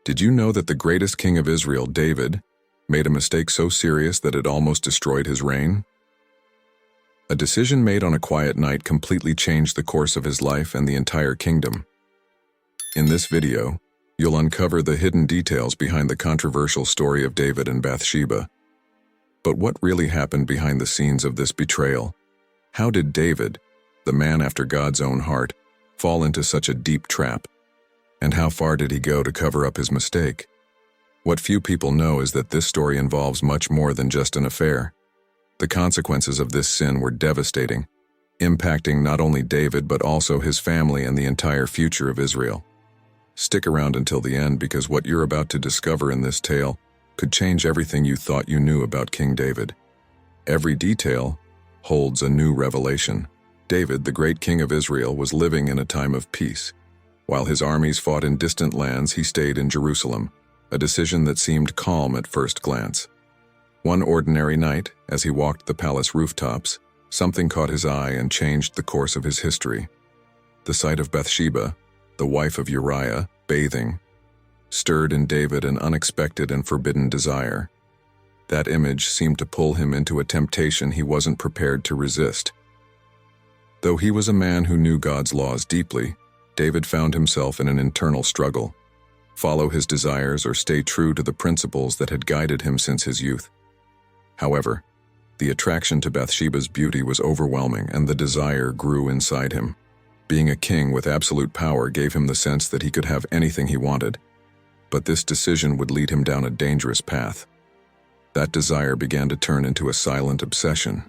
Did you know that the greatest king of Israel, David, made a mistake so serious that it almost destroyed his reign? A decision made on a quiet night completely changed the course of his life and the entire kingdom. In this video, you'll uncover the hidden details behind the controversial story of David and Bathsheba. But what really happened behind the scenes of this betrayal? How did David, the man after God's own heart, fall into such a deep trap? And how far did he go to cover up his mistake? What few people know is that this story involves much more than just an affair. The consequences of this sin were devastating, impacting not only David but also his family and the entire future of Israel. Stick around until the end, because what you're about to discover in this tale could change everything you thought you knew about King David. Every detail holds a new revelation. David, the great king of Israel, was living in a time of peace. While his armies fought in distant lands, he stayed in Jerusalem, a decision that seemed calm at first glance. One ordinary night, as he walked the palace rooftops, something caught his eye and changed the course of his history. The sight of Bathsheba, the wife of Uriah, bathing, stirred in David an unexpected and forbidden desire. That image seemed to pull him into a temptation he wasn't prepared to resist. Though he was a man who knew God's laws deeply, David found himself in an internal struggle: follow his desires or stay true to the principles that had guided him since his youth. However, the attraction to Bathsheba's beauty was overwhelming, and the desire grew inside him. Being a king with absolute power gave him the sense that he could have anything he wanted. But this decision would lead him down a dangerous path. That desire began to turn into a silent obsession.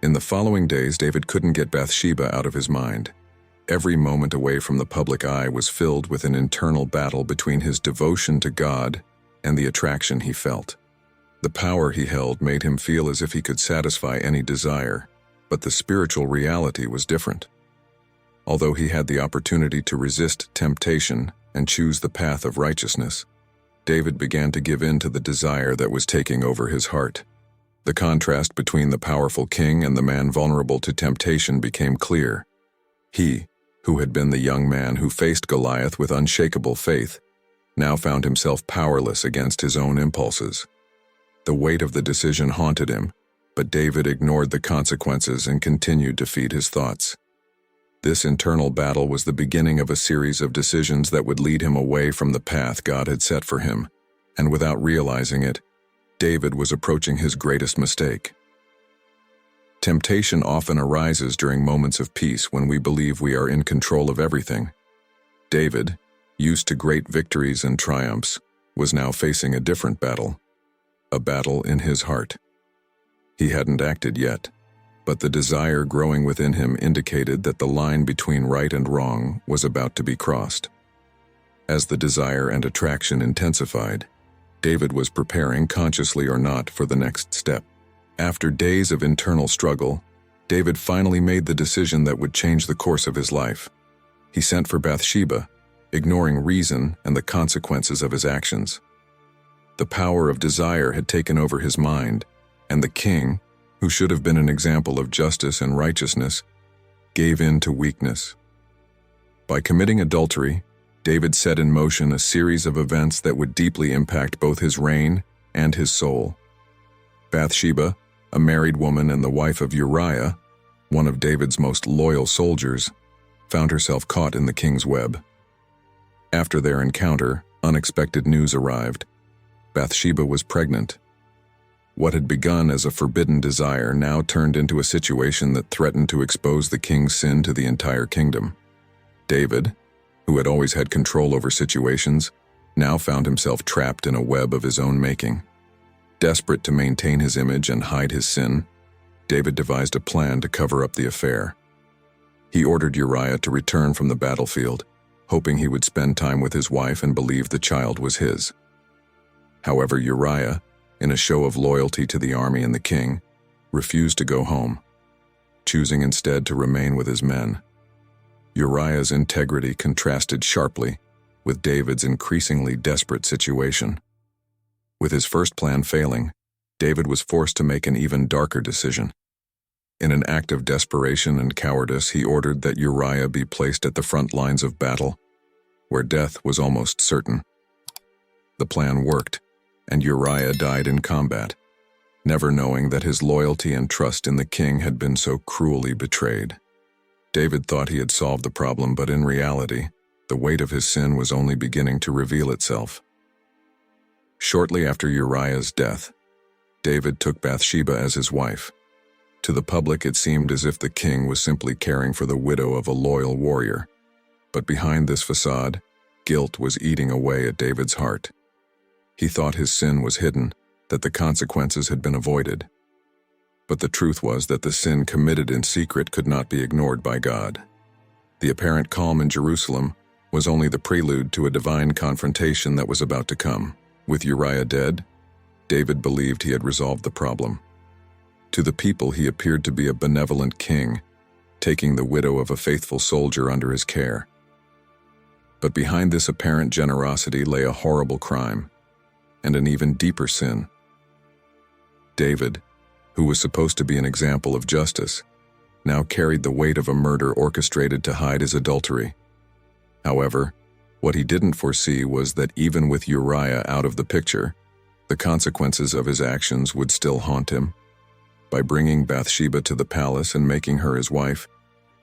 In the following days, David couldn't get Bathsheba out of his mind. Every moment away from the public eye was filled with an internal battle between his devotion to God and the attraction he felt. The power he held made him feel as if he could satisfy any desire, but the spiritual reality was different. Although he had the opportunity to resist temptation and choose the path of righteousness, David began to give in to the desire that was taking over his heart. The contrast between the powerful king and the man vulnerable to temptation became clear. He, who had been the young man who faced Goliath with unshakable faith, now found himself powerless against his own impulses. The weight of the decision haunted him, but David ignored the consequences and continued to feed his thoughts. This internal battle was the beginning of a series of decisions that would lead him away from the path God had set for him, and without realizing it, David was approaching his greatest mistake. Temptation often arises during moments of peace when we believe we are in control of everything. David, used to great victories and triumphs, was now facing a different battle, a battle in his heart. He hadn't acted yet, but the desire growing within him indicated that the line between right and wrong was about to be crossed. As the desire and attraction intensified, David was preparing, consciously or not, for the next step. After days of internal struggle, David finally made the decision that would change the course of his life. He sent for Bathsheba, ignoring reason and the consequences of his actions. The power of desire had taken over his mind, and the king, who should have been an example of justice and righteousness, gave in to weakness. By committing adultery, David set in motion a series of events that would deeply impact both his reign and his soul. Bathsheba, a married woman and the wife of Uriah, one of David's most loyal soldiers, found herself caught in the king's web. After their encounter, unexpected news arrived. Bathsheba was pregnant. What had begun as a forbidden desire now turned into a situation that threatened to expose the king's sin to the entire kingdom. David, who had always had control over situations, now found himself trapped in a web of his own making. Desperate to maintain his image and hide his sin, David devised a plan to cover up the affair. He ordered Uriah to return from the battlefield, hoping he would spend time with his wife and believe the child was his. However, Uriah, in a show of loyalty to the army and the king, refused to go home, choosing instead to remain with his men. Uriah's integrity contrasted sharply with David's increasingly desperate situation. With his first plan failing, David was forced to make an even darker decision. In an act of desperation and cowardice, he ordered that Uriah be placed at the front lines of battle, where death was almost certain. The plan worked, and Uriah died in combat, never knowing that his loyalty and trust in the king had been so cruelly betrayed. David thought he had solved the problem, but in reality, the weight of his sin was only beginning to reveal itself. Shortly after Uriah's death, David took Bathsheba as his wife. To the public, it seemed as if the king was simply caring for the widow of a loyal warrior. But behind this facade, guilt was eating away at David's heart. He thought his sin was hidden, that the consequences had been avoided. But the truth was that the sin committed in secret could not be ignored by God. The apparent calm in Jerusalem was only the prelude to a divine confrontation that was about to come. With Uriah dead, David believed he had resolved the problem. To the people, he appeared to be a benevolent king, taking the widow of a faithful soldier under his care. But behind this apparent generosity lay a horrible crime, and an even deeper sin. David, who was supposed to be an example of justice, now carried the weight of a murder orchestrated to hide his adultery. However, what he didn't foresee was that even with Uriah out of the picture, the consequences of his actions would still haunt him. By bringing Bathsheba to the palace and making her his wife,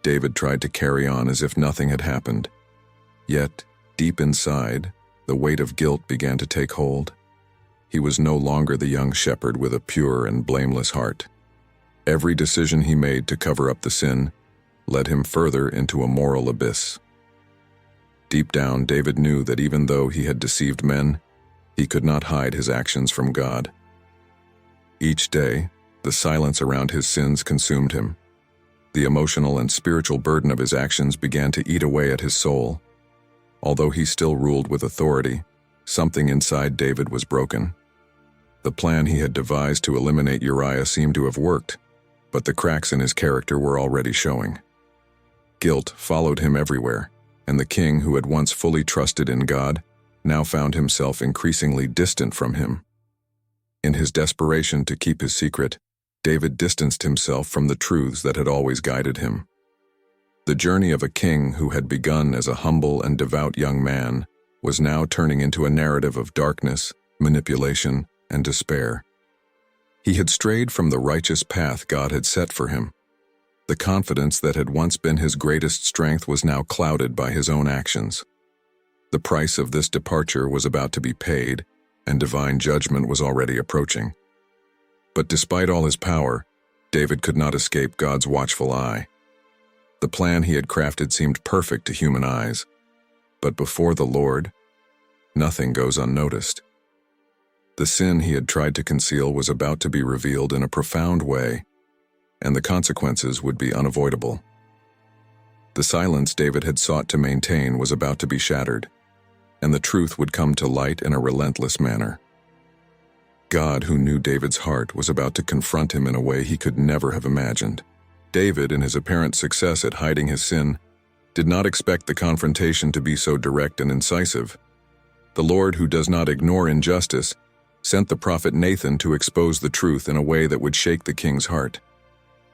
David tried to carry on as if nothing had happened. Yet, deep inside, the weight of guilt began to take hold. He was no longer the young shepherd with a pure and blameless heart. Every decision he made to cover up the sin led him further into a moral abyss. Deep down, David knew that even though he had deceived men, he could not hide his actions from God. Each day, the silence around his sins consumed him. The emotional and spiritual burden of his actions began to eat away at his soul. Although he still ruled with authority, something inside David was broken. The plan he had devised to eliminate Uriah seemed to have worked, but the cracks in his character were already showing. Guilt followed him everywhere, and the king, who had once fully trusted in God, now found himself increasingly distant from him. In his desperation to keep his secret, David distanced himself from the truths that had always guided him. The journey of a king who had begun as a humble and devout young man was now turning into a narrative of darkness, manipulation, and despair. He had strayed from the righteous path God had set for him. The confidence that had once been his greatest strength was now clouded by his own actions. The price of this departure was about to be paid, and divine judgment was already approaching. But despite all his power, David could not escape God's watchful eye. The plan he had crafted seemed perfect to human eyes, but before the Lord, nothing goes unnoticed. The sin he had tried to conceal was about to be revealed in a profound way, and the consequences would be unavoidable. The silence David had sought to maintain was about to be shattered, and the truth would come to light in a relentless manner. God, who knew David's heart, was about to confront him in a way he could never have imagined. David, in his apparent success at hiding his sin, did not expect the confrontation to be so direct and incisive. The Lord, who does not ignore injustice, sent the prophet Nathan to expose the truth in a way that would shake the king's heart.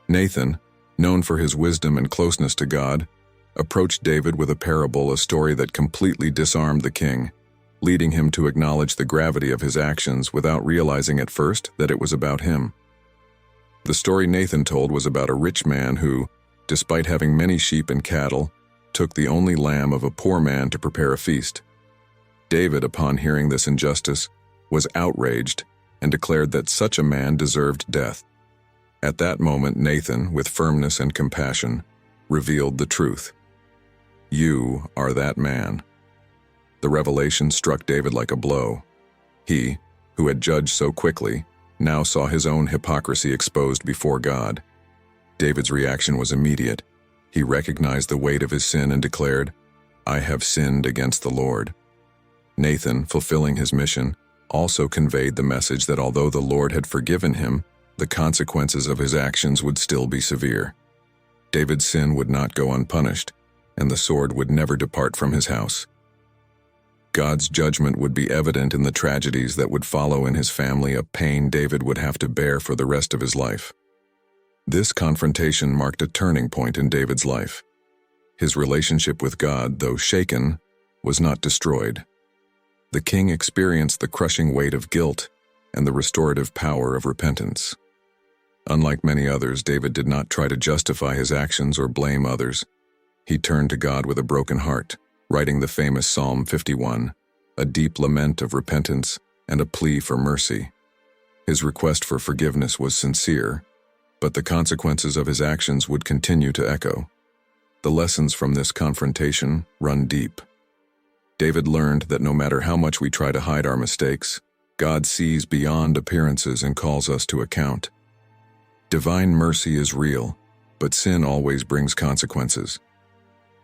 Nathan, known for his wisdom and closeness to God, approached David with a parable, a story that completely disarmed the king, leading him to acknowledge the gravity of his actions without realizing at first that it was about him. The story Nathan told was about a rich man who, despite having many sheep and cattle, took the only lamb of a poor man to prepare a feast. David, upon hearing this injustice, was outraged and declared that such a man deserved death. At that moment, Nathan, with firmness and compassion, revealed the truth. "You are that man." The revelation struck David like a blow. He, who had judged so quickly, now saw his own hypocrisy exposed before God. David's reaction was immediate. He recognized the weight of his sin and declared, "I have sinned against the Lord." Nathan, fulfilling his mission, also conveyed the message that although the Lord had forgiven him, the consequences of his actions would still be severe. David's sin would not go unpunished, and the sword would never depart from his house. God's judgment would be evident in the tragedies that would follow in his family, a pain David would have to bear for the rest of his life. This confrontation marked a turning point in David's life. His relationship with God, though shaken, was not destroyed. The king experienced the crushing weight of guilt and the restorative power of repentance. Unlike many others, David did not try to justify his actions or blame others. He turned to God with a broken heart, writing the famous Psalm 51, a deep lament of repentance and a plea for mercy. His request for forgiveness was sincere, but the consequences of his actions would continue to echo. The lessons from this confrontation run deep. David learned that no matter how much we try to hide our mistakes, God sees beyond appearances and calls us to account. Divine mercy is real, but sin always brings consequences.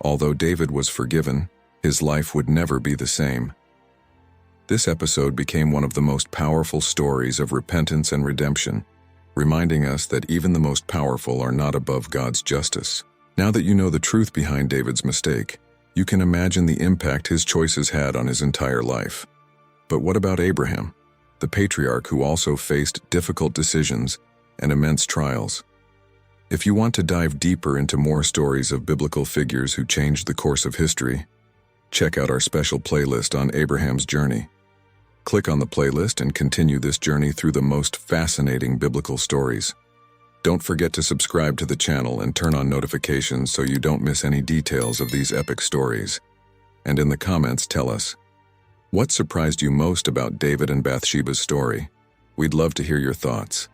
Although David was forgiven, his life would never be the same. This episode became one of the most powerful stories of repentance and redemption, reminding us that even the most powerful are not above God's justice. Now that you know the truth behind David's mistake, you can imagine the impact his choices had on his entire life. But what about Abraham, the patriarch who also faced difficult decisions and immense trials? If you want to dive deeper into more stories of biblical figures who changed the course of history, check out our special playlist on Abraham's journey. Click on the playlist and continue this journey through the most fascinating biblical stories. Don't forget to subscribe to the channel and turn on notifications so you don't miss any details of these epic stories. And in the comments, tell us, what surprised you most about David and Bathsheba's story? We'd love to hear your thoughts.